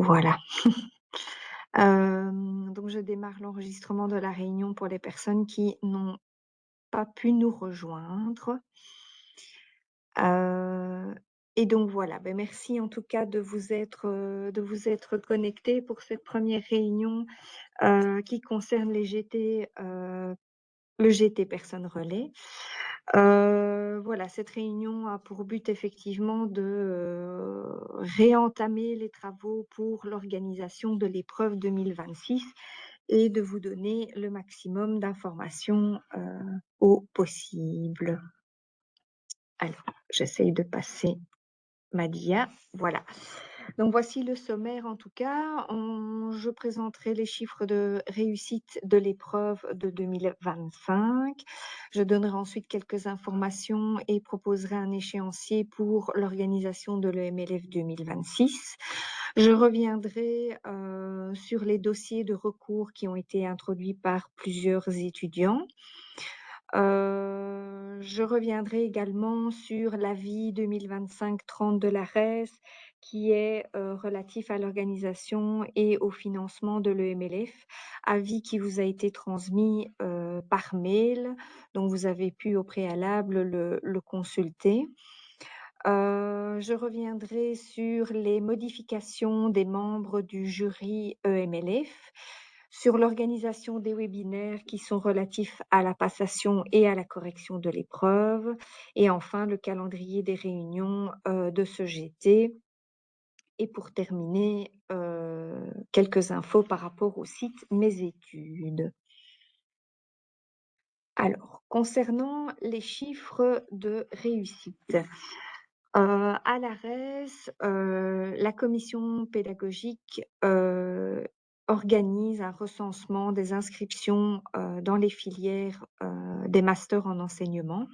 Voilà. Donc je démarre l'enregistrement de la réunion pour les personnes qui n'ont pas pu nous rejoindre. Heu et donc voilà, merci en tout cas de vous être connectés pour cette première réunion, qui concerne les GT, le GT personnes relais. Voilà, cette réunion a pour but effectivement de, réentamer les travaux pour l'organisation de l'épreuve 2026 et de vous donner le maximum d'informations, au possible. Alors, j'essaye de passer ma dia, voilà. Donc voici le sommaire en tout cas. Je présenterai les chiffres de réussite de l'épreuve de 2025. Je donnerai ensuite quelques informations et proposerai un échéancier pour l'organisation de l'EMLF 2026. Je reviendrai sur les dossiers de recours qui ont été introduits par plusieurs étudiants. Je reviendrai également sur l'avis 2025-30 de l'ARES qui est, relatif à l'organisation et au financement de l'EMLF. Avis qui vous a été transmis, par mail, donc vous avez pu au préalable le consulter. Je reviendrai sur les modifications des membres du jury EMLF, sur l'organisation des webinaires qui sont relatifs à la passation et à la correction de l'épreuve et enfin le calendrier des réunions, de ce GT et pour terminer, quelques infos par rapport au site Mes études. Alors, concernant les chiffres de réussite. À l'ARES, la commission pédagogique, organise un recensement des inscriptions, dans les filières, des masters en enseignement.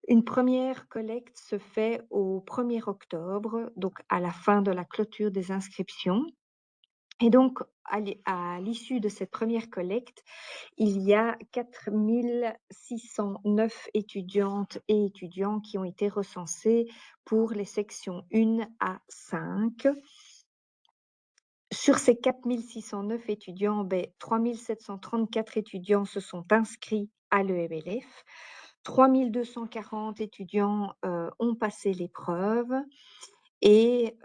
Une première collecte se fait au 1er octobre, donc à la fin de la clôture des inscriptions et donc à l'issue de cette première collecte, il y a 4 609 étudiantes et étudiants qui ont été recensés pour les sections 1 à 5. Sur ces 4 609 étudiants, 3 734 étudiants se sont inscrits à l'EMLF. 3 240 étudiants, ont passé l'épreuve et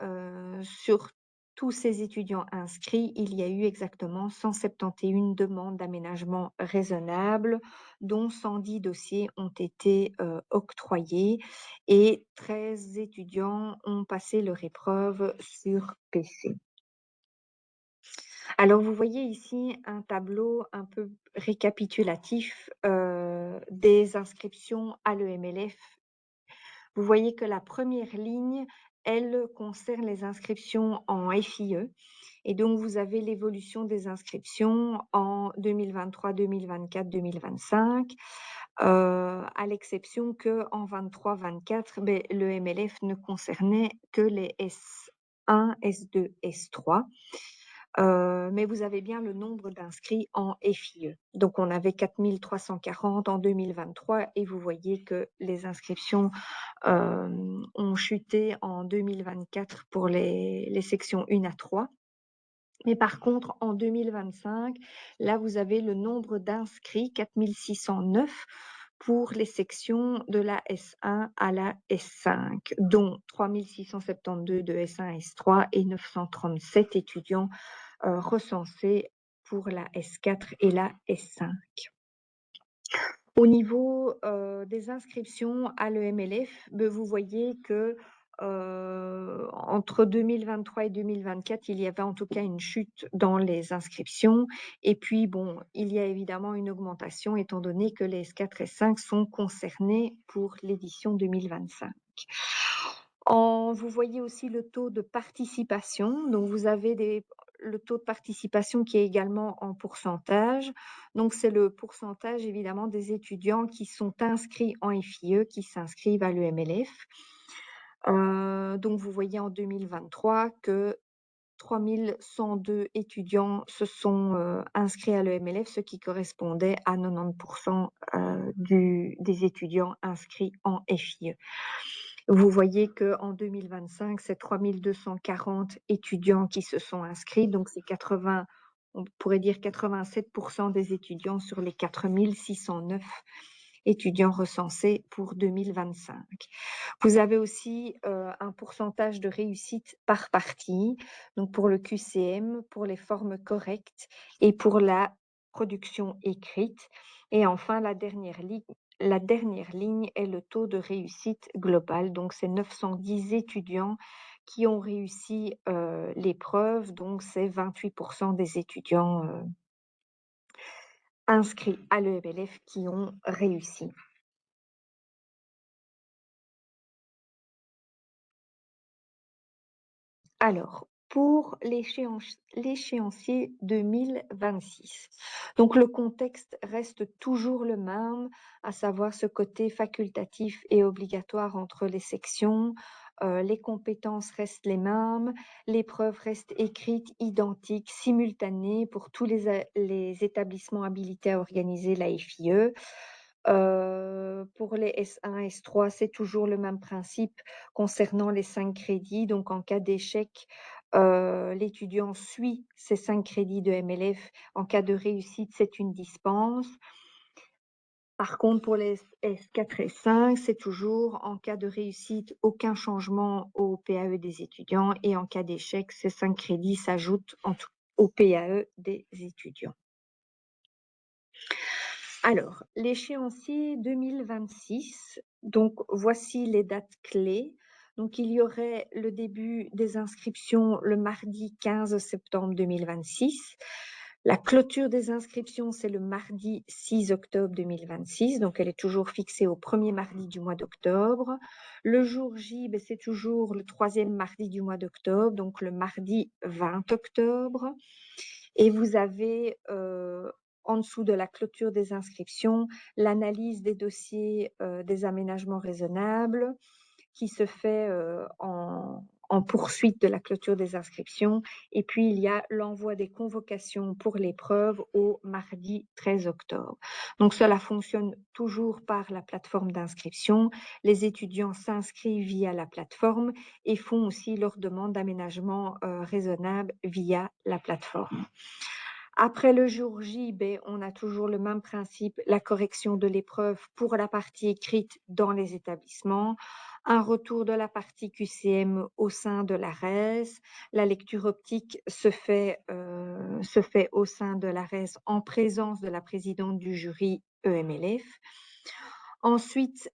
sur tous ces étudiants inscrits, il y a eu exactement 171 demandes d'aménagement raisonnable, dont 110 dossiers ont été, octroyés et 13 étudiants ont passé leur épreuve sur PC. Alors vous voyez ici un tableau un peu récapitulatif, des inscriptions à l'EMLF. Vous voyez que la première ligne, elle concerne les inscriptions en FIE et donc vous avez l'évolution des inscriptions en 2023, 2024, 2025, à l'exception qu'en 23-24, le MLF ne concernait que les S1, S2, S3. Mais vous avez bien le nombre d'inscrits en FIE. Donc on avait 4 340 en 2023 et vous voyez que les inscriptions ont chuté en 2024 pour les sections 1 à 3. Mais par contre, en 2025, là, vous avez le nombre d'inscrits, 4 609 pour les sections de la S1 à la S5, dont 3 672 de S1 S3 et 937 étudiants recensés pour la S4 et la S5. Au niveau, des inscriptions à l'EMLF, vous voyez que, entre 2023 et 2024, il y avait en tout cas une chute dans les inscriptions et puis bon, il y a évidemment une augmentation étant donné que les S4 et S5 sont concernés pour l'édition 2025. Vous voyez aussi le taux de participation, donc vous avez le taux de participation qui est également en pourcentage. Donc c'est le pourcentage évidemment des étudiants qui sont inscrits en FIE, qui s'inscrivent à l'EMLF. Donc vous voyez en 2023 que 3 102 étudiants se sont, inscrits à l'EMLF, ce qui correspondait à 90 des étudiants inscrits en FIE. Vous voyez qu'en 2025, c'est 3 240 étudiants qui se sont inscrits, donc c'est 80, on pourrait dire 87% des étudiants sur les 4 609 étudiants recensés pour 2025. Vous avez aussi un pourcentage de réussite par partie, donc pour le QCM, pour les formes correctes et pour la production écrite. Et enfin, la dernière ligne est le taux de réussite global. Donc, c'est 910 étudiants qui ont réussi l'épreuve, donc c'est 28% des étudiants inscrits à l'EMLF qui ont réussi. Alors, pour l'échéancier 2026, donc le contexte reste toujours le même, à savoir ce côté facultatif et obligatoire entre les sections. Les compétences restent les mêmes, l'épreuve reste écrite, identique, simultanée pour tous les établissements habilités à organiser la FIE. Pour les S1, S3, c'est toujours le même principe concernant les 5 crédits. Donc, en cas d'échec, l'étudiant suit ces 5 crédits de MLF. En cas de réussite, c'est une dispense. Par contre, pour les S4 et S5, c'est toujours en cas de réussite, aucun changement au PAE des étudiants. Et en cas d'échec, ces 5 crédits s'ajoutent au PAE des étudiants. Alors, l'échéancier 2026, donc voici les dates clés. Donc, il y aurait le début des inscriptions le mardi 15 septembre 2026. La clôture des inscriptions, c'est le mardi 6 octobre 2026. Donc, elle est toujours fixée au premier mardi du mois d'octobre. Le jour J, c'est toujours le troisième mardi du mois d'octobre, donc le mardi 20 octobre. Et vous avez en dessous de la clôture des inscriptions, l'analyse des dossiers des aménagements raisonnables qui se fait en poursuite de la clôture des inscriptions. Et puis, il y a l'envoi des convocations pour l'épreuve au mardi 13 octobre. Donc, cela fonctionne toujours par la plateforme d'inscription. Les étudiants s'inscrivent via la plateforme et font aussi leur demande d'aménagement raisonnable via la plateforme. Après le jour J, on a toujours le même principe, la correction de l'épreuve pour la partie écrite dans les établissements, un retour de la partie QCM au sein de l'ARES, la lecture optique se fait au sein de l'ARES en présence de la présidente du jury EMLF. Ensuite,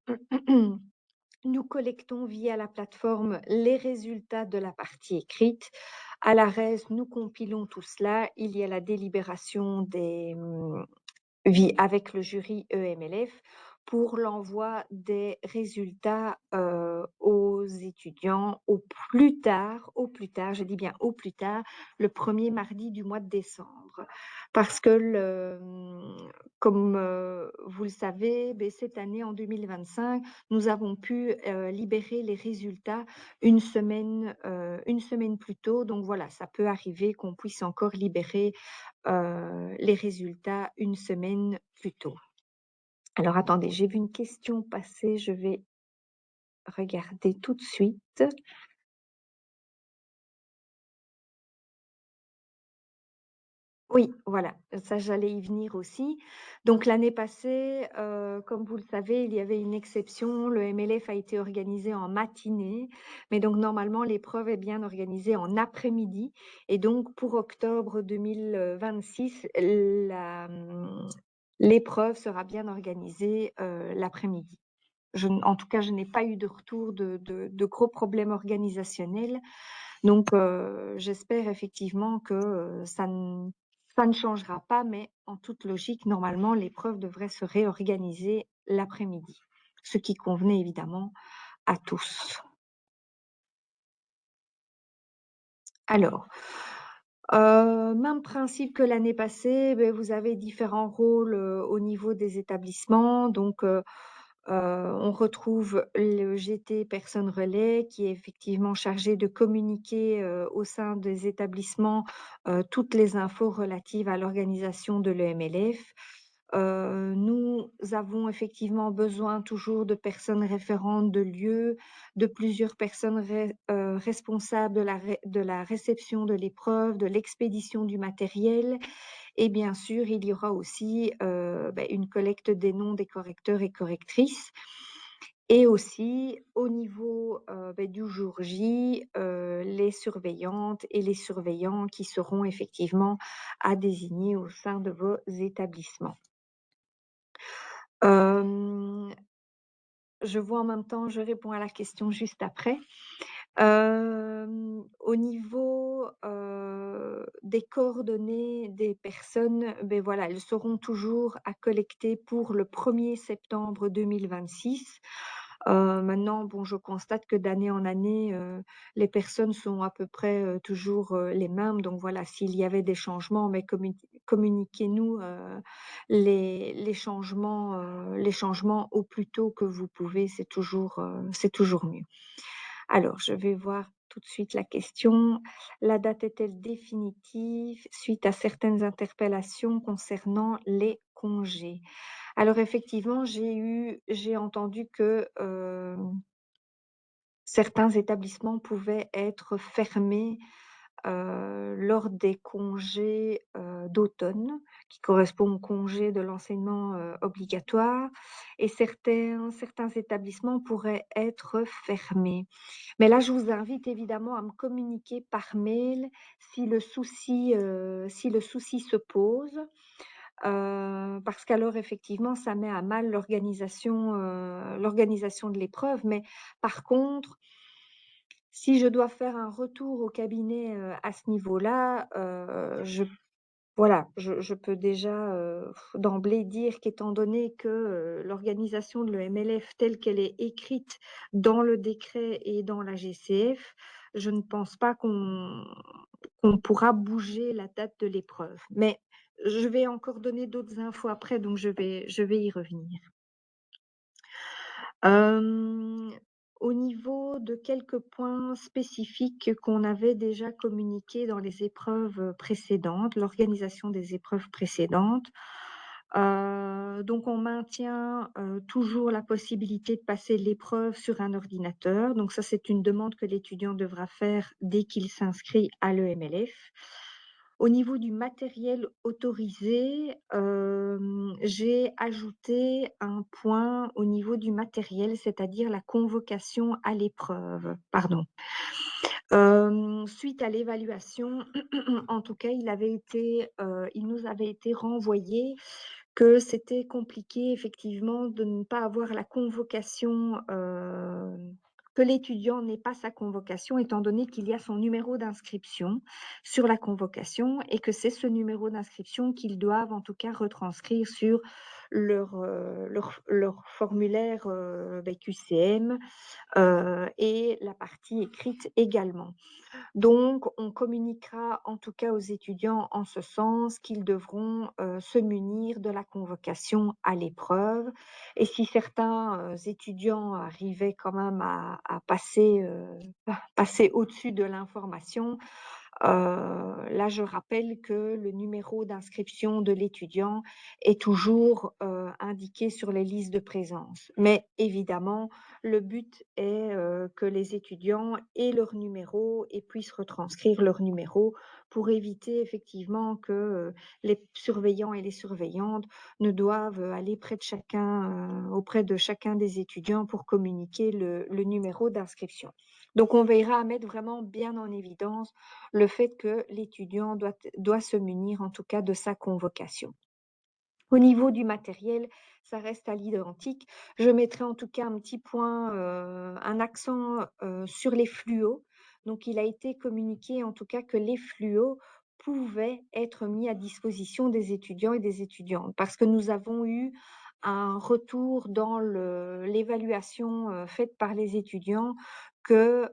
nous collectons via la plateforme les résultats de la partie écrite. À l'ARES, nous compilons tout cela. Il y a la délibération avec le jury EMLF pour l'envoi des résultats aux étudiants au plus tard, je dis bien au plus tard, le premier mardi du mois de décembre. Parce que, comme vous le savez, cette année, en 2025, nous avons pu libérer les résultats une semaine plus tôt. Donc voilà, ça peut arriver qu'on puisse encore libérer les résultats une semaine plus tôt. Alors attendez, j'ai vu une question passer, je vais regarder tout de suite. Oui, voilà, ça j'allais y venir aussi. Donc l'année passée, comme vous le savez, il y avait une exception. Le MLF a été organisé en matinée, mais donc normalement l'épreuve est bien organisée en après-midi. Et donc pour octobre 2026, l'épreuve sera bien organisée l'après-midi. En tout cas, je n'ai pas eu de retour de gros problèmes organisationnels. Donc, j'espère effectivement que ça ne changera pas, mais en toute logique, normalement, l'épreuve devrait se réorganiser l'après-midi, ce qui convenait évidemment à tous. Alors, même principe que l'année passée, vous avez différents rôles au niveau des établissements. Donc, on retrouve le GT personne relais qui est effectivement chargé de communiquer au sein des établissements toutes les infos relatives à l'organisation de l'EMLF. Nous avons effectivement besoin toujours de personnes référentes de lieux, de plusieurs personnes responsables de la réception de l'épreuve, de l'expédition du matériel et bien sûr, il y aura aussi, une collecte des noms des correcteurs et correctrices et aussi au niveau, du jour J, les surveillantes et les surveillants qui seront effectivement à désigner au sein de vos établissements. Hem, je vois en même temps, je réponds à la question juste après. Au niveau, des coordonnées des personnes, beh, voilà, elles seront toujours à collecter pour le 1er septembre 2026. Maintenant, bon, je constate que d'année en année, les personnes sont à peu près, toujours, les mêmes. Donc voilà, s'il y avait des changements, mais communiquez-nous, les changements au plus tôt que vous pouvez, c'est toujours mieux. Alors, je vais voir tout de suite la question. La date est-elle définitive suite à certaines interpellations concernant les congés? Alors effectivement, j'ai entendu que, certains établissements pouvaient être fermés lors des congés, d'automne, qui correspondent aux congés de l'enseignement, obligatoire et certains établissements pourraient être fermés. Mais là, je vous invite évidemment à me communiquer par mail si le souci se pose, parce qu'alors effectivement, ça met à mal l'organisation de l'épreuve. Mais par contre, si je dois faire un retour au cabinet, à ce niveau-là, je peux déjà, d'emblée dire qu'étant donné que, l'organisation de l'EMLF telle qu'elle est écrite dans le décret et dans la GCF, je ne pense pas qu'on pourra bouger la date de l'épreuve. Mais je vais encore donner d'autres infos après, donc je vais y revenir. Hem, au niveau de quelques points spécifiques qu'on avait déjà communiqués dans les épreuves précédentes, l'organisation des épreuves précédentes. Donc on maintient, toujours la possibilité de passer l'épreuve sur un ordinateur. Donc ça, c'est une demande que l'étudiant devra faire dès qu'il s'inscrit à l'EMLF. Au niveau du matériel autorisé, j'ai ajouté un point au niveau du matériel, c'est-à-dire la convocation à l'épreuve. Pardon. Suite à l'évaluation, en tout cas, il nous avait été renvoyé que c'était compliqué effectivement de ne pas avoir la convocation, que l'étudiant n'ait pas sa convocation étant donné qu'il y a son numéro d'inscription sur la convocation et que c'est ce numéro d'inscription qu'ils doivent en tout cas retranscrire sur leur formulaire, QCM, et la partie écrite également. Donc, on communiquera en tout cas aux étudiants en ce sens qu'ils devront, se munir de la convocation à l'épreuve et si certains, étudiants arrivaient quand même à passer au-dessus de l'information, là, je rappelle que le numéro d'inscription de l'étudiant est toujours, indiqué sur les listes de présence. Mais évidemment, le but est, que les étudiants aient leur numéro et puissent retranscrire leur numéro pour éviter effectivement que, les surveillants et les surveillantes ne doivent, aller auprès de chacun des étudiants pour communiquer le numéro d'inscription. Donc on veillera à mettre vraiment bien en évidence le fait que l'étudiant doit se munir en tout cas de sa convocation. Au niveau du matériel, ça reste à l'identique. Je mettrai en tout cas un petit point, un accent, sur les fluos. Donc il a été communiqué en tout cas que les fluos pouvaient être mis à disposition des étudiants et des étudiantes. Parce que nous avons eu un retour dans l'évaluation, faite par les étudiants que,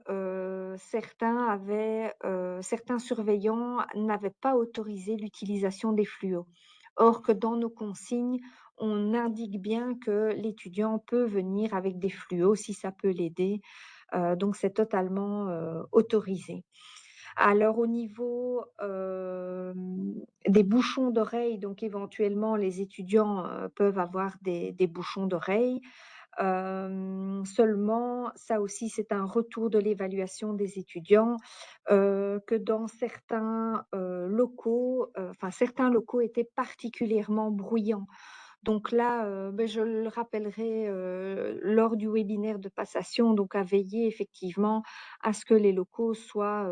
certains surveillants n'avaient pas autorisé l'utilisation des fluos. Or que dans nos consignes, on indique bien que l'étudiant peut venir avec des fluos si ça peut l'aider, donc c'est totalement, autorisé. Alors au niveau, des bouchons d'oreilles, donc éventuellement les étudiants, peuvent avoir des bouchons d'oreilles. Seulement, ça aussi, c'est un retour de l'évaluation des étudiants, que dans certains, locaux, enfin certains locaux étaient particulièrement bruyants. Donc là, je le rappellerai, lors du webinaire de passation, donc à veiller effectivement à ce que les locaux soient,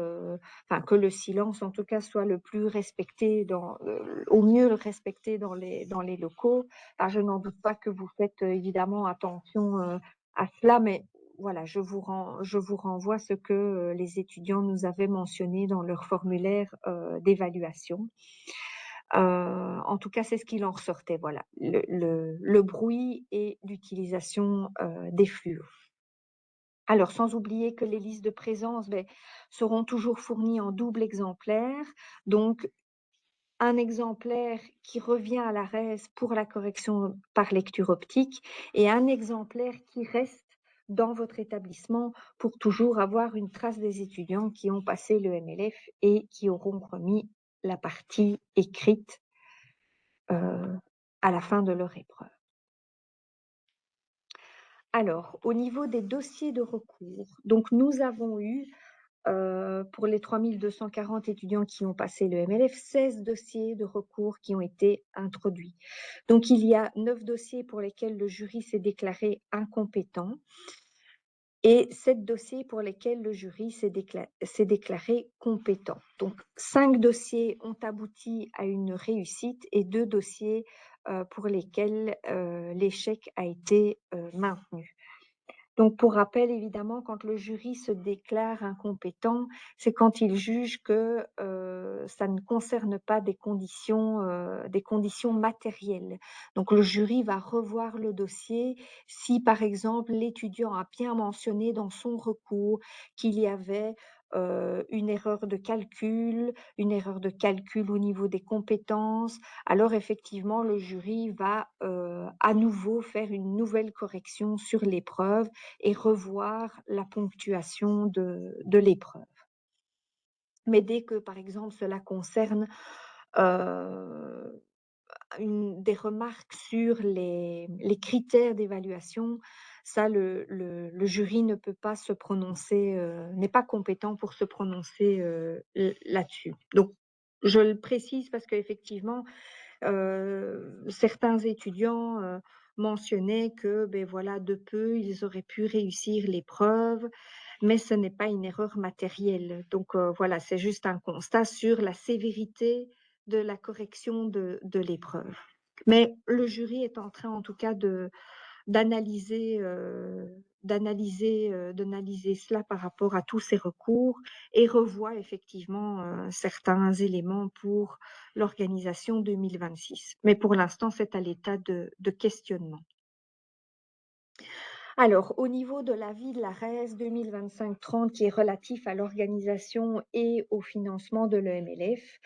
enfin que le silence en tout cas soit le plus respecté au mieux respecté dans les locaux. Alors je n'en doute pas que vous faites, évidemment attention, à cela, mais voilà, je vous renvoie ce que, les étudiants nous avaient mentionné dans leur formulaire, d'évaluation. En tout cas, c'est ce qu'il en ressortait, voilà, le bruit et l'utilisation, des fluos. Alors, sans oublier que les listes de présence, seront toujours fournies en double exemplaire, donc un exemplaire qui revient à la RES pour la correction par lecture optique et un exemplaire qui reste dans votre établissement pour toujours avoir une trace des étudiants qui ont passé le MLF et qui auront remis la partie écrite à la fin de leur épreuve. Alors, au niveau des dossiers de recours, donc nous avons eu, pour les 3240 étudiants qui ont passé le MLF, 16 dossiers de recours qui ont été introduits. Donc il y a 9 dossiers pour lesquels le jury s'est déclaré incompétent et 7 dossiers pour lesquels le jury s'est déclaré compétent. Donc 5 dossiers ont abouti à une réussite et 2 dossiers, pour lesquels, l'échec a été, maintenu. Donc pour rappel, évidemment, quand le jury se déclare incompétent, c'est quand il juge que, ça ne concerne pas des conditions matérielles. Donc le jury va revoir le dossier si, par exemple, l'étudiant a bien mentionné dans son recours qu'il y avait, une erreur de calcul au niveau des compétences, alors effectivement le jury va, à nouveau faire une nouvelle correction sur l'épreuve et revoir la ponctuation de l'épreuve. Mais dès que, par exemple, cela concerne euh, des remarques sur les critères d'évaluation, ça, le jury ne peut pas se prononcer, n'est pas compétent pour se prononcer là-dessus. Donc, je le précise parce qu'effectivement, certains étudiants mentionnaient que, voilà, de peu, ils auraient pu réussir l'épreuve, mais ce n'est pas une erreur matérielle. Donc voilà, c'est juste un constat sur la sévérité de la correction de l'épreuve. Mais le jury est en train, en tout cas, d'analyser d'analyser cela par rapport à tous ces recours et revoit effectivement certains éléments pour l'organisation 2026. Mais pour l'instant, c'est à l'état de questionnement. Alors, au niveau de l'avis de la RES 2025-30 qui est relatif à l'organisation et au financement de l'EMLF,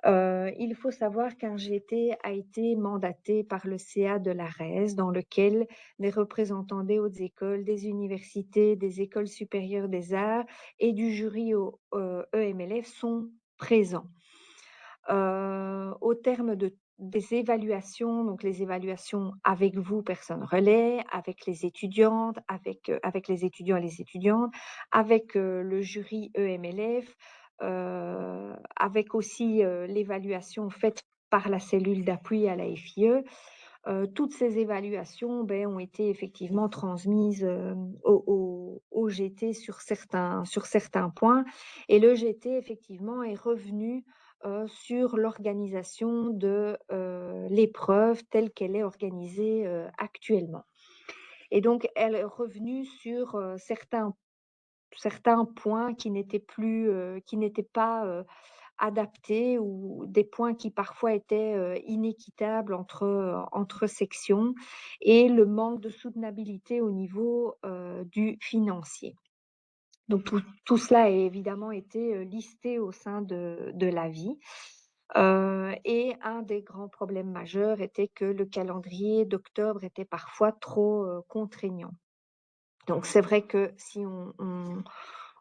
il faut savoir qu'un GT a été mandaté par le CA de la RES, dans lequel des représentants des hautes écoles, des universités, des écoles supérieures des arts et du jury au EMLF sont présents. Au terme des évaluations, donc les évaluations avec vous, personnes relais, avec les étudiantes, avec les étudiants et les étudiantes, avec le jury EMLF, avec aussi l'évaluation faite par la cellule d'appui à la FIE. Toutes ces évaluations ont été effectivement transmises au GT sur certains points. Et le GT, effectivement, est revenu sur l'organisation de l'épreuve telle qu'elle est organisée actuellement. Et donc, elle est revenue sur certains points qui n'étaient pas adaptés ou des points qui parfois étaient inéquitables entre sections et le manque de soutenabilité au niveau du financier. Donc tout cela a évidemment été listé au sein de l'avis. Et un des grands problèmes majeurs était que le calendrier d'octobre était parfois trop contraignant. Donc c'est vrai que si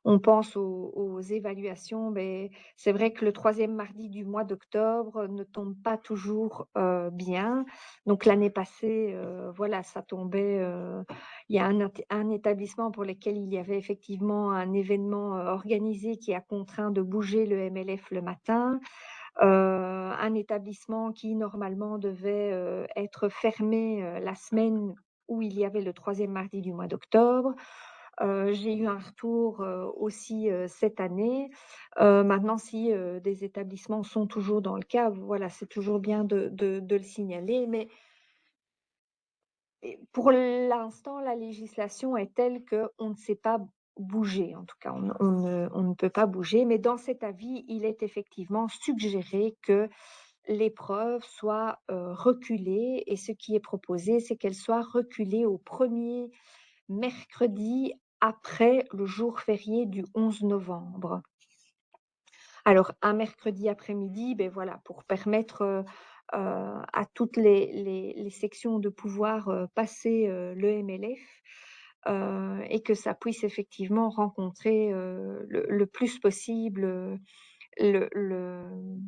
On pense aux évaluations, beh, c'est vrai que le troisième mardi du mois d'octobre ne tombe pas toujours, bien. Donc l'année passée, voilà, ça tombait, il y a un établissement pour lequel il y avait effectivement un événement, organisé qui a contraint de bouger le MLF le matin. Un établissement qui normalement devait, être fermé, la semaine où il y avait le troisième mardi du mois d'octobre. J'ai eu un retour, aussi, cette année. Maintenant si, des établissements sont toujours dans le cas, voilà, c'est toujours bien de le signaler, mais pour l'instant, la législation est telle qu'on ne sait pas bouger, en tout cas, on ne peut pas bouger, mais dans cet avis, il est effectivement suggéré que l'épreuve soit, reculée et ce qui est proposé, c'est qu'elle soit reculée au premier mercredi après le jour férié du 11 novembre. Alors un mercredi après-midi, beh, voilà, pour permettre, à toutes les sections de pouvoir, passer, le MLF, et que ça puisse effectivement rencontrer, le plus possible, le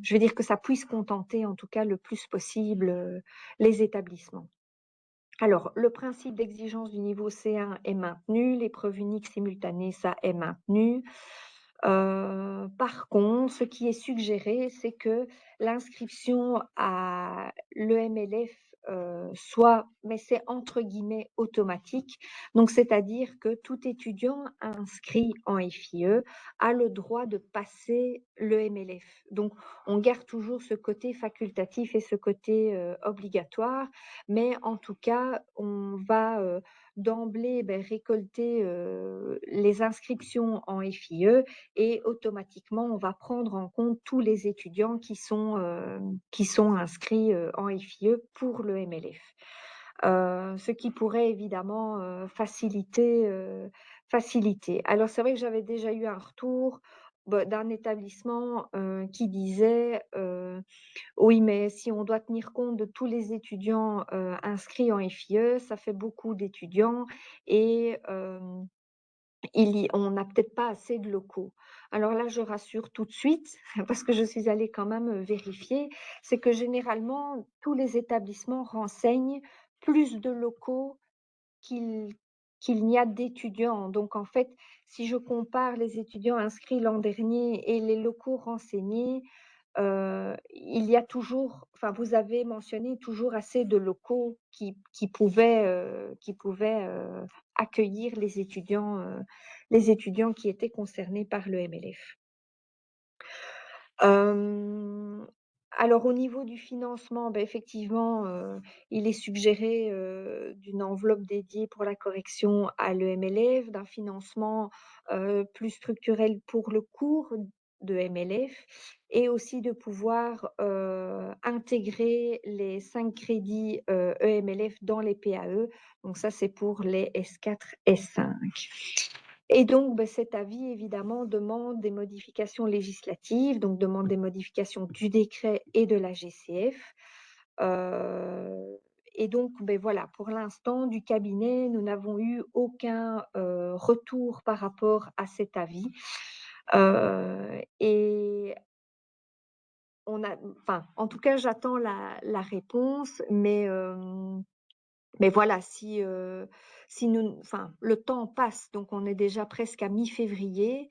je veux dire que ça puisse contenter en tout cas le plus possible, les établissements. Alors, le principe d'exigence du niveau C1 est maintenu, l'épreuve unique simultanée, ça est maintenu. Par contre, ce qui est suggéré, c'est que l'inscription à l'EMLF, soit, mais c'est entre guillemets «automatique». Donc c'est-à-dire que tout étudiant inscrit en FIE a le droit de passer l'EMLF. Donc on garde toujours ce côté facultatif et ce côté, obligatoire, mais en tout cas, on va, d'emblée, beh, récolter, les inscriptions en FIE et automatiquement, on va prendre en compte tous les étudiants qui sont inscrits, en FIE pour le MLF. Ce qui pourrait évidemment, faciliter. Alors c'est vrai que j'avais déjà eu un retour, bah, d'un établissement, qui disait, «Oui, mais si on doit tenir compte de tous les étudiants, inscrits en FIE, ça fait beaucoup d'étudiants et on n'a peut-être pas assez de locaux». Alors là, je rassure tout de suite, parce que je suis allée quand même, vérifier, c'est que généralement, tous les établissements renseignent plus de locaux qu'il qu'il n'y a d'étudiants. Donc en fait, si je compare les étudiants inscrits l'an dernier et les locaux renseignés, il y a toujours, enfin, vous avez mentionné toujours assez de locaux qui pouvaient accueillir les étudiants qui étaient concernés par le MLF. Hem, alors au niveau du financement, bah, effectivement, il est suggéré, d'une enveloppe dédiée pour la correction à l'EMLF, d'un financement, plus structurel pour le cours de MLF et aussi de pouvoir, intégrer les 5 crédits, EMLF dans les PAE. Donc ça, c'est pour les S4, S5. Et donc, bah, cet avis, évidemment, demande des modifications législatives, donc demande des modifications du décret et de la GCF. Et donc, beh, voilà, pour l'instant, du cabinet, nous n'avons eu aucun, retour par rapport à cet avis. Et enfin, en tout cas, j'attends la réponse, mais voilà, si nous enfin, le temps passe, donc on est déjà presque à mi-février,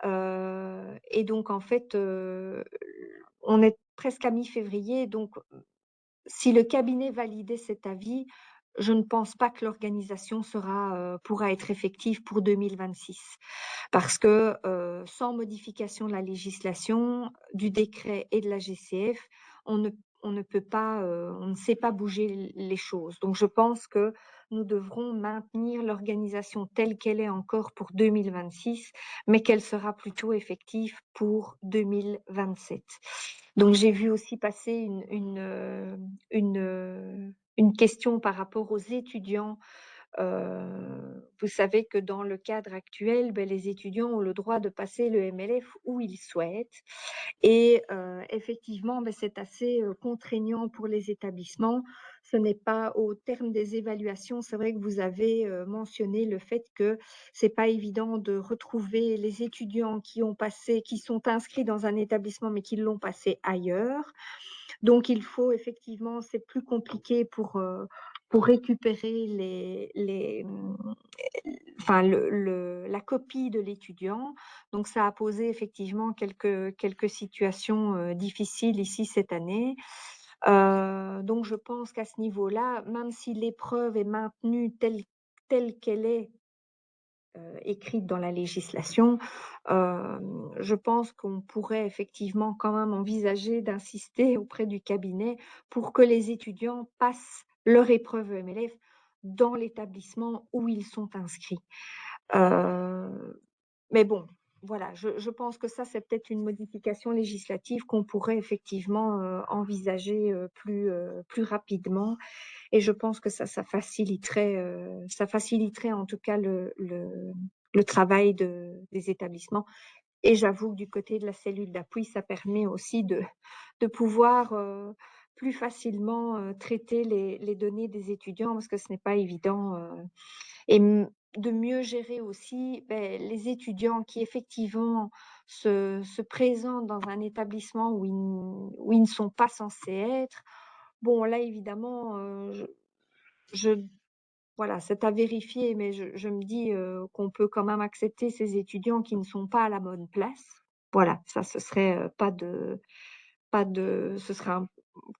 et donc en fait, on est presque à mi-février, donc si le cabinet validait cet avis, je ne pense pas que l'organisation pourra être effective pour 2026. Parce que, sans modification de la législation, du décret et de la GCF, on ne on ne peut pas, on ne sait pas bouger les choses. Donc je pense que nous devrons maintenir l'organisation telle qu'elle est encore pour 2026, mais qu'elle sera plutôt effective pour 2027. Donc j'ai vu aussi passer une question par rapport aux étudiants. Vous savez que dans le cadre actuel, beh, les étudiants ont le droit de passer le MLF où ils souhaitent et effectivement, beh, c'est assez, contraignant pour les établissements, ce n'est pas au terme des évaluations, c'est vrai que vous avez, mentionné le fait que c'est pas évident de retrouver les étudiants qui sont inscrits dans un établissement, mais qui l'ont passé ailleurs. Donc il faut effectivement c'est plus compliqué pour récupérer enfin la copie de l'étudiant. Donc ça a posé effectivement quelques situations, difficiles ici cette année. Donc je pense qu'à ce niveau-là, même si l'épreuve est maintenue telle qu'elle est, écrite dans la législation, je pense qu'on pourrait effectivement quand même envisager d'insister auprès du cabinet pour que les étudiants passent leur épreuve EMLF dans l'établissement où ils sont inscrits. Mais bon, voilà, je pense que ça, c'est peut-être une modification législative qu'on pourrait effectivement, envisager, plus rapidement et je pense que ça faciliterait en tout cas le travail des établissements et j'avoue que du côté de la cellule d'appui, ça permet aussi de pouvoir, plus facilement, traiter les données des étudiants parce que ce n'est pas évident, et de mieux gérer aussi, les étudiants qui effectivement se présentent dans un établissement où ils ne sont pas censés être. Bon là évidemment, je voilà, c'est à vérifier, mais je me dis, qu'on peut quand même accepter ces étudiants qui ne sont pas à la bonne place. Voilà, ça ce serait, pas de ce serait un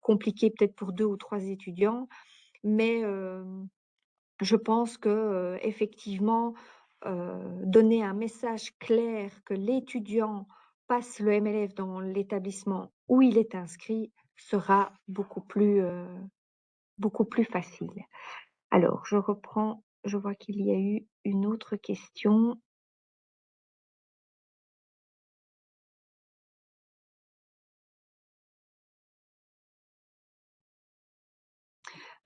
compliqué peut-être pour 2 ou 3 étudiants, mais je pense que, effectivement, donner un message clair que l'étudiant passe le MLF dans l'établissement où il est inscrit sera beaucoup plus facile. Alors je reprends, je vois qu'il y a eu une autre question.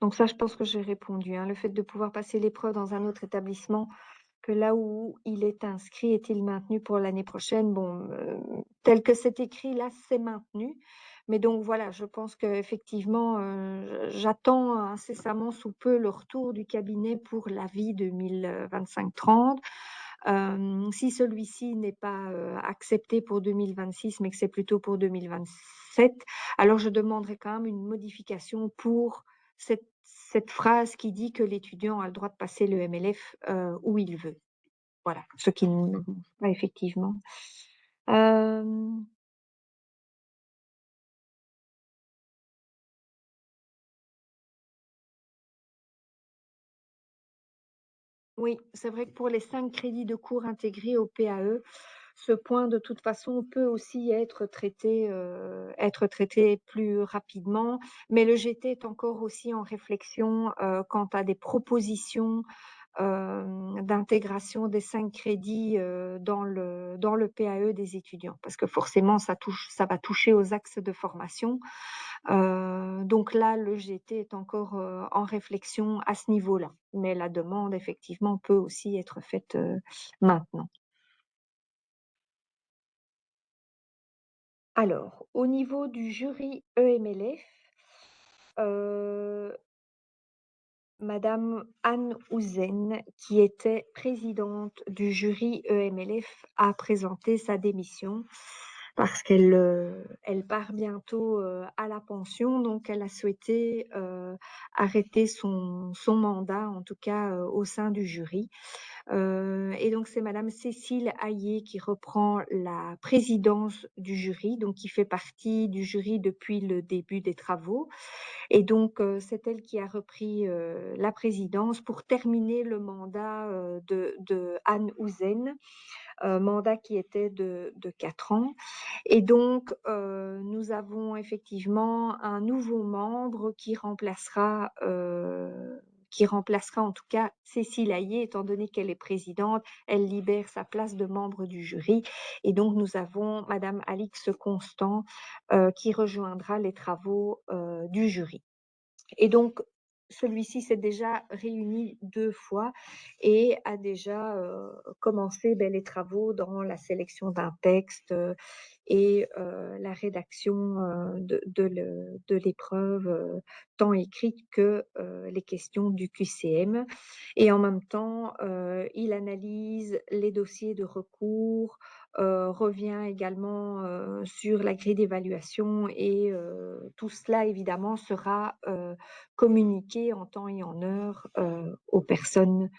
Donc ça, je pense que j'ai répondu, hein. Le fait de pouvoir passer l'épreuve dans un autre établissement que là où il est inscrit est-il maintenu pour l'année prochaine? Bon, tel que c'est écrit là, c'est maintenu. Mais donc voilà, je pense qu'effectivement, j'attends incessamment sous peu le retour du cabinet pour l'avis 2025-30. Si celui-ci n'est pas, accepté pour 2026, mais que c'est plutôt pour 2027, alors je demanderai quand même une modification pour cette phrase qui dit que l'étudiant a le droit de passer le MLF, où il veut. Voilà, ce qui ne pas effectivement. Hem, oui, c'est vrai que pour les 5 crédits de cours intégrés au PAE, ce point de toute façon peut aussi être traité plus rapidement, mais le GT est encore aussi en réflexion, quant à des propositions d'intégration des 5 crédits, dans le PAE des étudiants. Parce que forcément ça va toucher aux axes de formation. Donc là, le GT est encore, en réflexion à ce niveau-là. Mais la demande effectivement peut aussi être faite, maintenant. Alors, au niveau du jury EMLF, heu madame Anne Houzen, qui était présidente du jury EMLF, a présenté sa démission parce elle part bientôt, à la pension, donc elle a souhaité, arrêter son mandat, en tout cas, au sein du jury. Et donc c'est madame Cécile Hayet qui reprend la présidence du jury, donc qui fait partie du jury depuis le début des travaux. Et donc, c'est elle qui a repris, la présidence pour terminer le mandat, de Anne Houzen, mandat qui était de 4 ans. Et donc, nous avons effectivement un nouveau membre qui remplacera en tout cas Cécile Hayet, étant donné qu'elle est présidente, elle libère sa place de membre du jury. Et donc, nous avons madame Alix Constant, qui rejoindra les travaux, du jury. Et donc, celui-ci s'est déjà réuni 2 fois et a déjà, commencé, les travaux dans la sélection d'un texte, et la rédaction, de l'épreuve, tant écrite que, les questions du QCM, et en même temps, il analyse les dossiers de recours, revient également, sur la grille d'évaluation, et tout cela évidemment sera, communiqué en temps et en heure, aux personnes,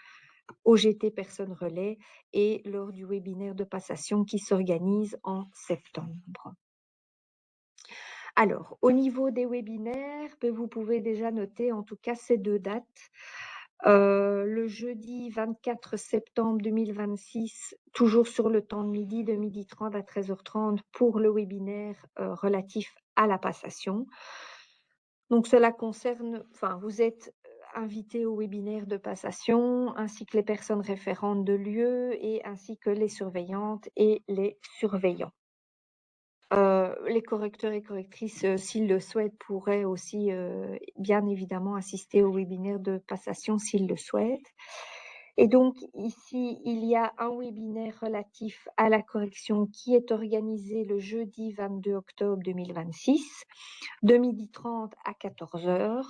au GT personnes relais, et lors du webinaire de passation qui s'organise en septembre. Alors, au niveau des webinaires, vous pouvez déjà noter en tout cas ces 2 dates. Le jeudi 24 septembre 2026, toujours sur le temps de midi, de 12h30 à 13h30 pour le webinaire, relatif à la passation. Donc cela concerne, enfin, vous êtes, invités au webinaire de passation, ainsi que les personnes référentes de lieu, et ainsi que les surveillantes et les surveillants. Les correcteurs et correctrices, s'ils le souhaitent, pourraient aussi, bien évidemment assister au webinaire de passation s'ils le souhaitent. Et donc ici, il y a un webinaire relatif à la correction qui est organisé le jeudi 22 octobre 2026, de 12h30 à 14h.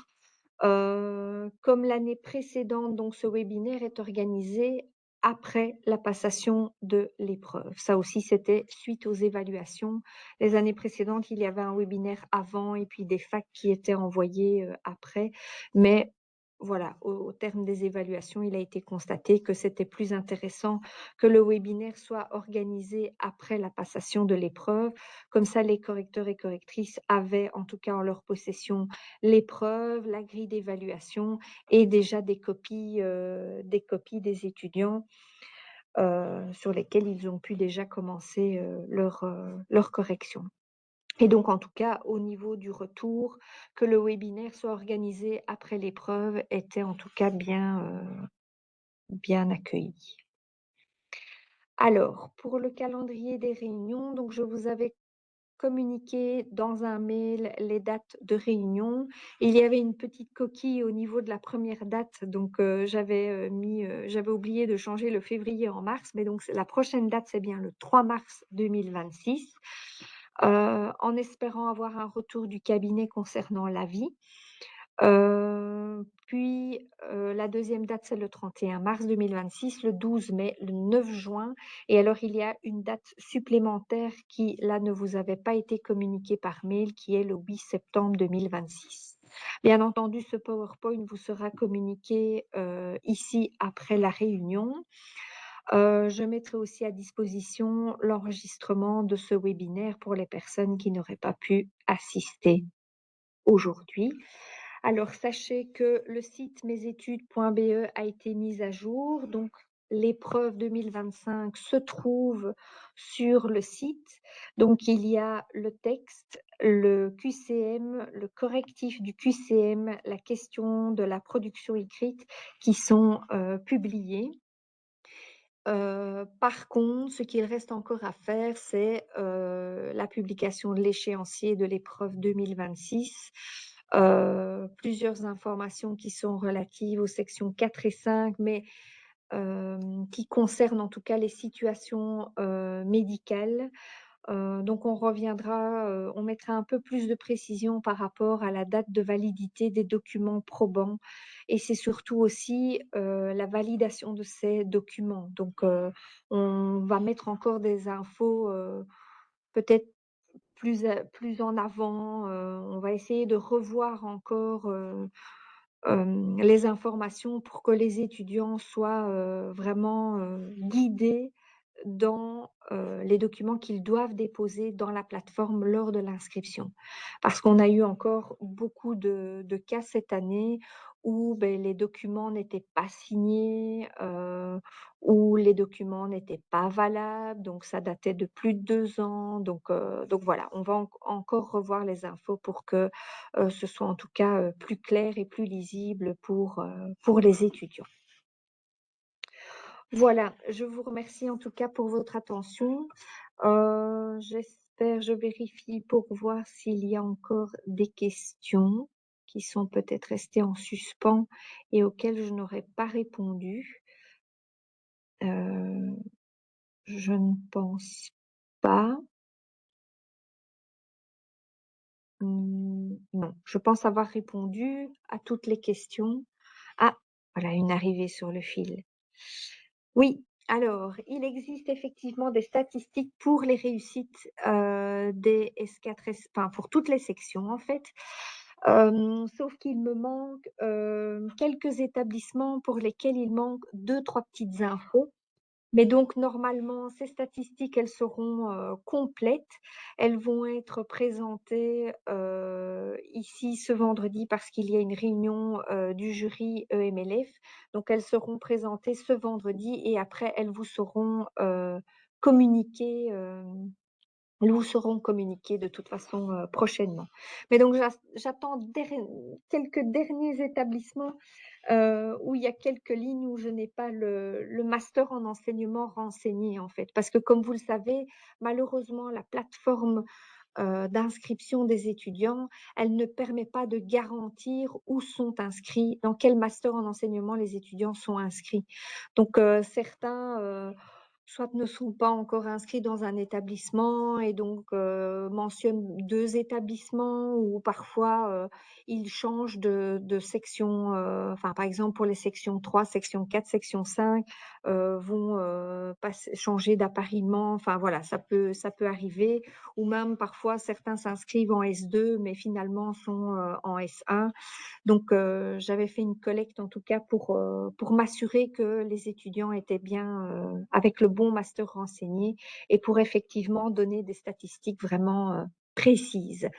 Comme l'année précédente, donc ce webinaire est organisé après la passation de l'épreuve. Ça aussi, c'était suite aux évaluations. Les années précédentes, il y avait un webinaire avant et puis des facs qui étaient envoyés, après. Mais voilà, au terme des évaluations, il a été constaté que c'était plus intéressant que le webinaire soit organisé après la passation de l'épreuve. Comme ça, les correcteurs et correctrices avaient en tout cas en leur possession l'épreuve, la grille d'évaluation et déjà des copies des étudiants, sur lesquelles ils ont pu déjà commencer, leur correction. Et donc en tout cas, au niveau du retour, que le webinaire soit organisé après l'épreuve était en tout cas bien accueilli. Alors, pour le calendrier des réunions, donc je vous avais communiqué dans un mail les dates de réunion. Il y avait une petite coquille au niveau de la première date, donc j'avais oublié de changer le février en mars, mais donc la prochaine date, c'est bien le 3 mars 2026, en espérant avoir un retour du cabinet concernant l'avis. Puis, la deuxième date, c'est le 31 mars 2026, le 12 mai, le 9 juin, et alors il y a une date supplémentaire qui, là, ne vous avait pas été communiquée par mail, qui est le 8 septembre 2026. Bien entendu, ce PowerPoint vous sera communiqué, ici après la réunion. Je mettrai aussi à disposition l'enregistrement de ce webinaire pour les personnes qui n'auraient pas pu assister aujourd'hui. Alors, sachez que le site mesétudes.be a été mis à jour, donc l'épreuve 2025 se trouve sur le site. Donc, il y a le texte, le QCM, le correctif du QCM, la question de la production écrite qui sont publiés. Par contre, ce qu'il reste encore à faire, c'est, la publication de l'échéancier de l'épreuve 2026. Plusieurs informations qui sont relatives aux sections 4 et 5, mais qui concernent en tout cas les situations, médicales. Donc on reviendra, on mettra un peu plus de précision par rapport à la date de validité des documents probants, et c'est surtout aussi, la validation de ces documents. Donc on va mettre encore des infos, peut-être plus en avant, on va essayer de revoir encore, les informations pour que les étudiants soient, vraiment, guidés dans, les documents qu'ils doivent déposer dans la plateforme lors de l'inscription. Parce qu'on a eu encore beaucoup de cas cette année où, les documents n'étaient pas signés, où les documents n'étaient pas valables, donc ça datait de plus de 2 ans. Donc voilà, on va encore revoir les infos pour que, ce soit en tout cas, plus clair et plus lisible pour les étudiants. Voilà, je vous remercie en tout cas pour votre attention. Je vérifie pour voir s'il y a encore des questions qui sont peut-être restés en suspens et auxquels je n'aurais pas répondu. Heu, je ne pense pas. Non, je pense avoir répondu à toutes les questions. Ah, voilà une arrivée sur le fil. Oui, alors il existe effectivement des statistiques pour les réussites, des S4, enfin pour toutes les sections en fait. Sauf qu'il me manque, quelques établissements pour lesquels il manque deux-trois petites infos. Mais donc normalement, ces statistiques, elles seront, complètes. Elles vont être présentées, ici ce vendredi parce qu'il y a une réunion, du jury EMLF. Donc elles seront présentées ce vendredi et après elles vous seront, communiquées, elles vous seront communiquées de toute façon, prochainement. Mais donc j'attends quelques derniers établissements où il y a quelques lignes où je n'ai pas le master en enseignement renseigné, en fait. Parce que comme vous le savez, malheureusement, la plateforme, d'inscription des étudiants, elle ne permet pas de garantir où sont inscrits, dans quel master en enseignement les étudiants sont inscrits. Donc, certains, soit ne sont pas encore inscrits dans un établissement et donc, mentionnent 2 établissements ou parfois, ils changent de section, enfin, par exemple, pour les sections 3, section 4, section 5, vont, changer d'appariement. Enfin, voilà, ça peut arriver ou même parfois certains s'inscrivent en S2 mais finalement sont, en S1. Donc, j'avais fait une collecte en tout cas pour m'assurer que les étudiants étaient bien, avec le bon master renseigné et pour effectivement donner des statistiques vraiment, précises.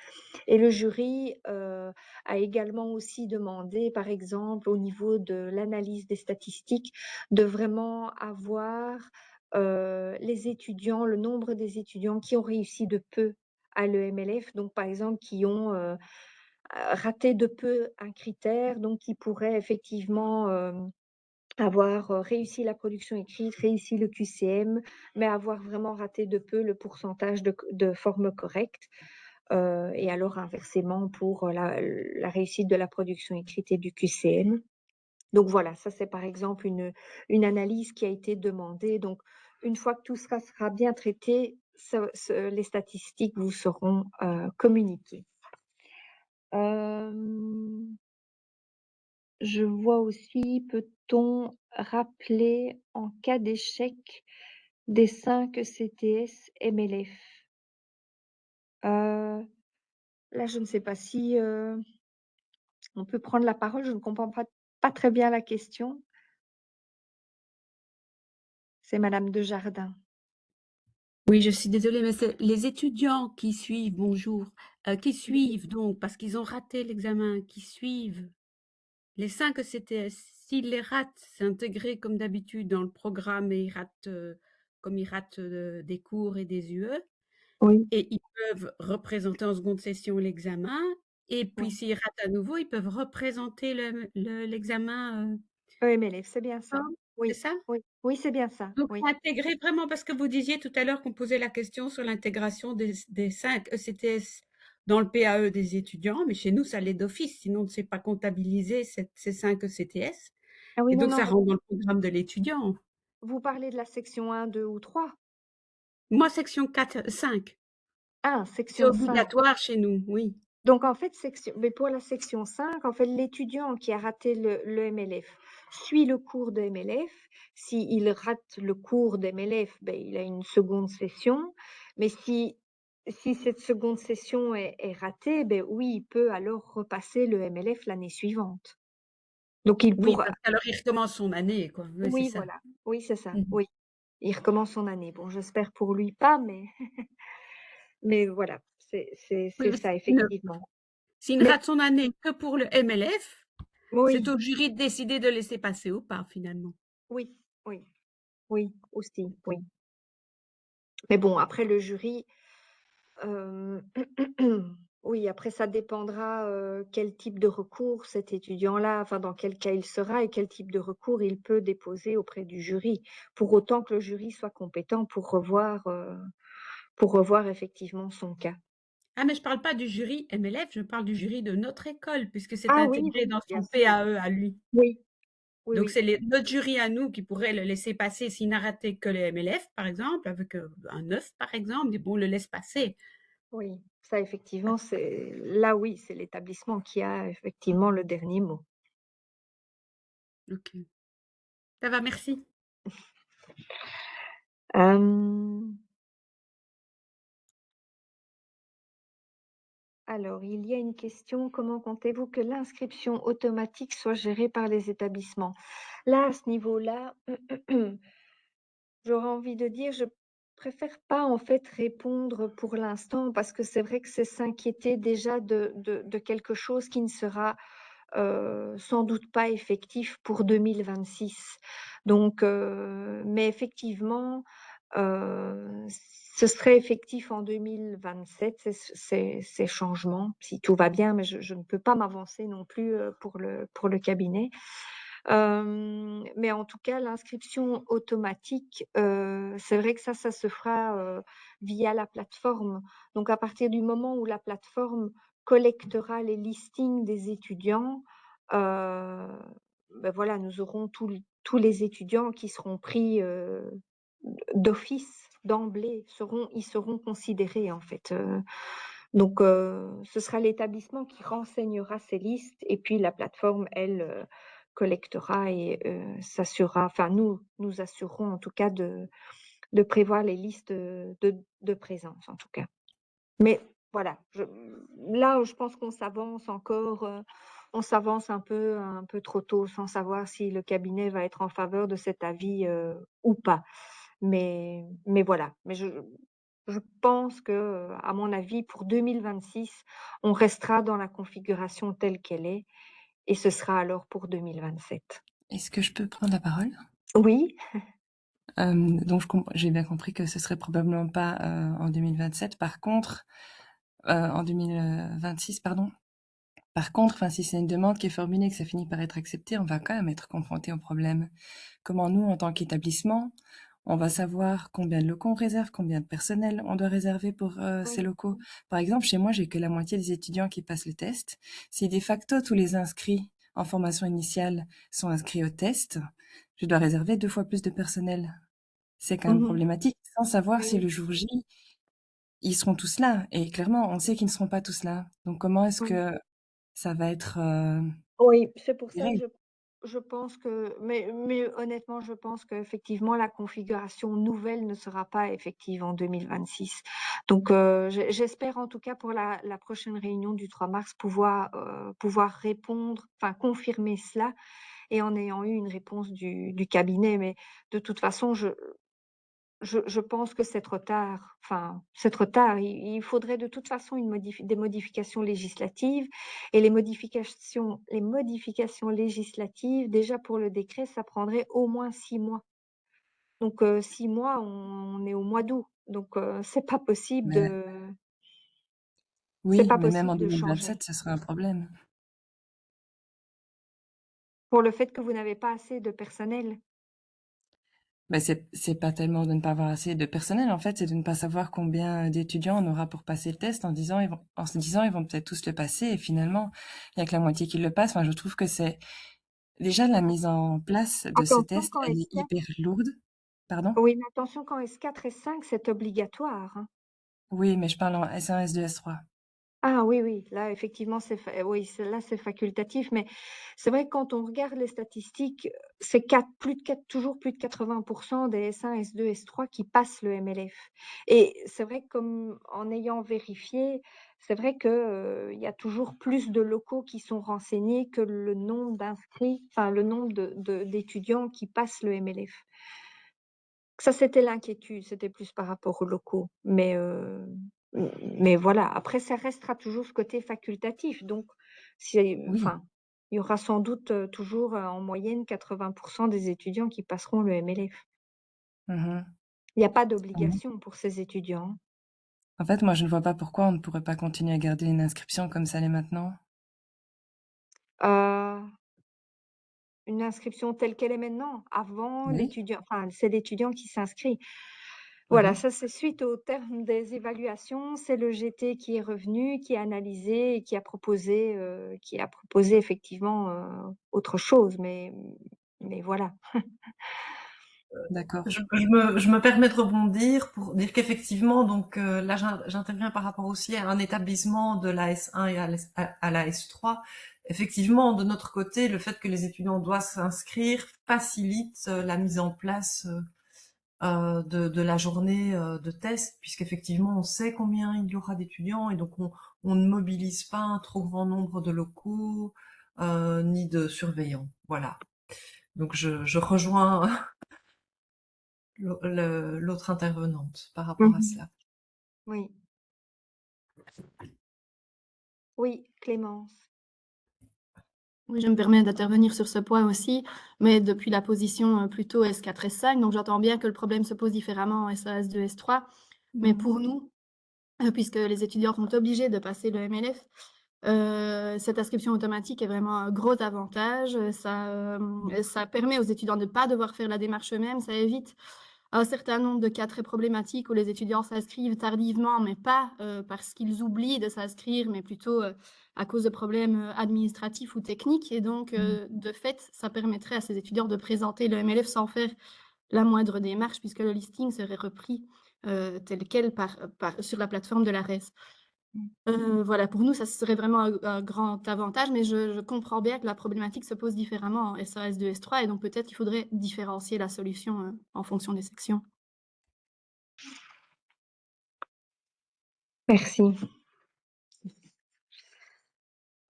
Et le jury, a également aussi demandé, par exemple, au niveau de l'analyse des statistiques, de vraiment avoir, les étudiants, le nombre des étudiants qui ont réussi de peu à l'EMLF, donc par exemple qui ont, raté de peu un critère, donc qui pourraient effectivement, avoir, réussi la production écrite, réussi le QCM, mais avoir vraiment raté de peu le pourcentage de forme correcte. Et alors inversement pour, la réussite de la production écrite et du QCM. Donc voilà, ça c'est par exemple une analyse qui a été demandée. Donc une fois que tout sera bien traité, les statistiques vous seront, communiquées. Hem, je vois aussi, peut-on rappeler en cas d'échec des 5 CTS MLF? Là je ne sais pas si, on peut prendre la parole, je ne comprends pas très bien la question. C'est madame Desjardins. Oui, je suis désolée, mais c'est les étudiants qui suivent bonjour, qui Oui, suivent donc parce qu'ils ont raté l'examen, qui suivent les 5 ECTS, s'ils les ratent, c'est intégré comme d'habitude dans le programme et ils ratent, comme ils ratent, des cours et des UE oui, et ils peuvent représenter en seconde session l'examen et puis oui. s'ils ratent à nouveau, ils peuvent représenter l'examen, EMLF, c'est bien ça. c'est Oui, ça? oui, oui, c'est bien ça, Donc oui. c'est intégré vraiment parce que vous disiez tout à l'heure qu'on posait la question sur l'intégration des 5 ECTS dans le PAE des étudiants, mais chez nous, ça l'est d'office, sinon on ne sait pas comptabiliser ces 5 ECTS Ah oui, et non, donc non, ça mais rentre dans le programme de l'étudiant. vous parlez de la section 1, 2 ou 3? Moi, section 4, 5, Ah, c'est section 5. obligatoire chez nous, oui. Donc en fait, pour la section 5, en fait, l'étudiant qui a raté le MLF suit le cours de MLF. S'il rate le cours de MLF, ben, il a une seconde session. Mais si cette seconde session est ratée, ben oui, il peut alors repasser le MLF l'année suivante. Donc il Oui, pourra parce qu'alors il recommence son année, quoi. Oui, c'est oui, ça. voilà. Oui, c'est ça, Mmh. oui. Il recommence son année. Bon, j'espère pour lui pas, mais voilà, Oui, c'est mais ça effectivement. s'il ne Mais rate son année que pour le MLF, c'est oui, au jury de décider de laisser passer ou pas, finalement. oui, oui. Oui, aussi, oui. Mais bon, après le jury, hem, oui, après ça dépendra, quel type de recours cet étudiant-là, enfin dans quel cas il sera et quel type de recours il peut déposer auprès du jury. Pour autant que le jury soit compétent pour revoir effectivement son cas. Ah, mais je parle pas du jury MLF, je parle du jury de notre école puisque c'est Ah oui, intégré oui, dans bien son sûr. PAE à lui. Oui, oui, Donc oui, c'est notre jury à nous qui pourrait le laisser passer s'il n'a raté que les MLF, par exemple, avec un 9, par exemple, dit, bon, on le laisse passer. oui. Ça effectivement, c'est là oui, c'est l'établissement qui a effectivement le dernier mot. Ok. Ça va, merci. Hem, alors il y a une question: «Comment comptez-vous que l'inscription automatique soit gérée par les établissements?» Là, à ce niveau-là, j'aurais envie de dire, je préfère pas en fait répondre pour l'instant parce que c'est vrai que c'est s'inquiéter déjà de quelque chose qui ne sera, sans doute pas effectif pour 2026. Donc mais effectivement, ce serait effectif en 2027 ces changements, si tout va bien, mais je ne peux pas m'avancer non plus, pour le cabinet. Mais en tout cas, l'inscription automatique, c'est vrai que ça se fera, via la plateforme. Donc à partir du moment où la plateforme collectera les listings des étudiants, heu, voilà, nous aurons tous les étudiants qui seront pris, d'office, d'emblée, ils seront considérés en fait, donc ce sera l'établissement qui renseignera ces listes et puis la plateforme, elle, collectera et s'assurera enfin nous assurerons en tout cas de prévoir les listes, de présence en tout cas. Mais voilà, là, je pense qu'on s'avance encore, on s'avance un peu trop tôt sans savoir si le cabinet va être en faveur de cet avis, ou pas. Mais voilà, mais je pense que, à mon avis, pour 2026, on restera dans la configuration telle qu'elle est et ce sera alors pour 2027. Est-ce que je peux prendre la parole? Oui? Donc j'ai bien compris que ce serait probablement pas, en 2027. Par contre, en 2026 pardon. Par contre, enfin, si c'est une demande qui est formulée et que ça finit par être accepté, on va quand même être confronté au problème. Comment nous, en tant qu'établissement, on va savoir combien de locaux on réserve, combien de personnel on doit réserver pour, ces Oui. locaux? Par exemple, chez moi, j'ai que la moitié des étudiants qui passent le test. Si de facto tous les inscrits en formation initiale sont inscrits au test, je dois réserver 2 fois plus de personnel. C'est quand même Mmh. problématique, sans savoir Oui, si oui, le jour J, ils seront tous là et clairement, on sait qu'ils ne seront pas tous là. Donc comment est-ce oui. que ça va être, Oui, c'est pour ça que géré? je pense que mais honnêtement, je pense qu'effectivement la configuration nouvelle ne sera pas effective en 2026. Donc j'espère en tout cas pour la prochaine réunion du 3 mars pouvoir répondre, enfin confirmer cela et en ayant eu une réponse du cabinet. Mais de toute façon, je pense que c'est trop tard. Enfin, c'est trop tard. Il faudrait de toute façon des modifications législatives et les modifications législatives, déjà pour le décret, ça prendrait au moins 6 mois. Donc 6 mois, on est au mois d'août. Donc Mais c'est oui, pas mais même en possible de changer. 2027, ce sera un problème. Pour le fait que vous n'avez pas assez de personnel. Mais c'est pas tellement de ne pas avoir assez de personnel, en fait, c'est de ne pas savoir combien d'étudiants on aura pour passer le test en se disant: «Ils vont peut-être tous le passer» et finalement, il y a que la moitié qui le passe. Enfin, je trouve que c'est déjà la mise en place de ce Attention test, quand elle est S4 hyper lourde. Pardon? oui, mais attention quand S4, S5, c'est obligatoire, hein. Oui, mais je parle en S1, S2, S3. Ah oui, oui, là effectivement oui, c'est facultatif, mais c'est vrai que quand on regarde les statistiques, c'est toujours plus de 80 des S1, S2, S3 qui passent le MLF et c'est vrai que comme en ayant vérifié, c'est vrai que, il y a toujours plus de locaux qui sont renseignés que le nombre d'inscrits, enfin le nombre d'étudiants qui passent le MLF. Ça, c'était l'inquiétude, c'était plus par rapport aux locaux. Mais voilà, après ça restera toujours ce côté facultatif, donc Oui. il y aura sans doute, toujours, en moyenne 80 des étudiants qui passeront le MLF. Mmh. Il n'y a pas Mmh. d'obligation pour ces étudiants. En fait, moi, je ne vois pas pourquoi on ne pourrait pas continuer à garder une inscription comme ça l'est maintenant. Une inscription telle qu'elle est maintenant, avant Oui. l'étudiant enfin, c'est l'étudiant qui s'inscrit. Voilà, ça c'est suite au terme des évaluations, c'est le GT qui est revenu, qui a analysé et qui a proposé effectivement, autre chose, mais voilà. D'accord. Je me permets de rebondir pour dire qu'effectivement, donc là j'interviens par rapport aussi à un établissement de la S1 et à la S3. Effectivement, de notre côté, le fait que les étudiants doivent s'inscrire facilite la mise en place de la journée de test, puisqu'effectivement on sait combien il y aura d'étudiants et donc on ne mobilise pas un trop grand nombre de locaux ni de surveillants. Voilà. Donc je rejoins l'autre intervenante par rapport à Mmh. cela. Oui. Oui, Clémence. Oui, je me permets d'intervenir sur ce point aussi, mais depuis la position plutôt S4, S5. Donc j'entends bien que le problème se pose différemment en SAS 2, S3. Mais pour nous, puisque les étudiants sont obligés de passer le MLF, cette inscription automatique est vraiment un gros avantage. Ça permet aux étudiants de ne pas devoir faire la démarche eux-mêmes. Ça évite un certain nombre de cas très problématiques où les étudiants s'inscrivent tardivement, mais pas parce qu'ils oublient de s'inscrire, mais plutôt à cause de problèmes administratifs ou techniques. Et donc, de fait, ça permettrait à ces étudiants de présenter le MLF sans faire la moindre démarche, puisque le listing serait repris tel quel sur la plateforme de la RES. Voilà, pour nous, ça serait vraiment un grand avantage, mais je comprends bien que la problématique se pose différemment en SAS 2, S3, et donc peut-être qu'il faudrait différencier la solution en fonction des sections. Merci.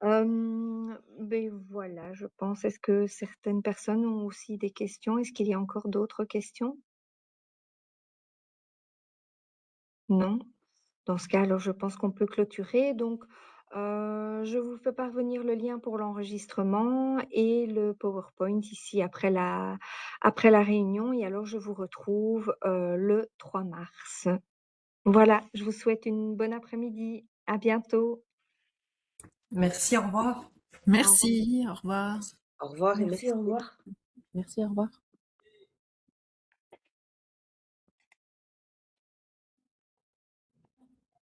Beh, voilà, je pense. Est-ce que certaines personnes ont aussi des questions? Est-ce qu'il y a encore d'autres questions? Non? Dans ce cas, alors je pense qu'on peut clôturer. Donc, je vous fais parvenir le lien pour l'enregistrement et le PowerPoint ici après la réunion et alors je vous retrouve, le 3 mars. Voilà, je vous souhaite une bonne après-midi. À bientôt. Merci, au revoir. Merci, au revoir. Au revoir et Merci, merci. au revoir. Merci, au revoir.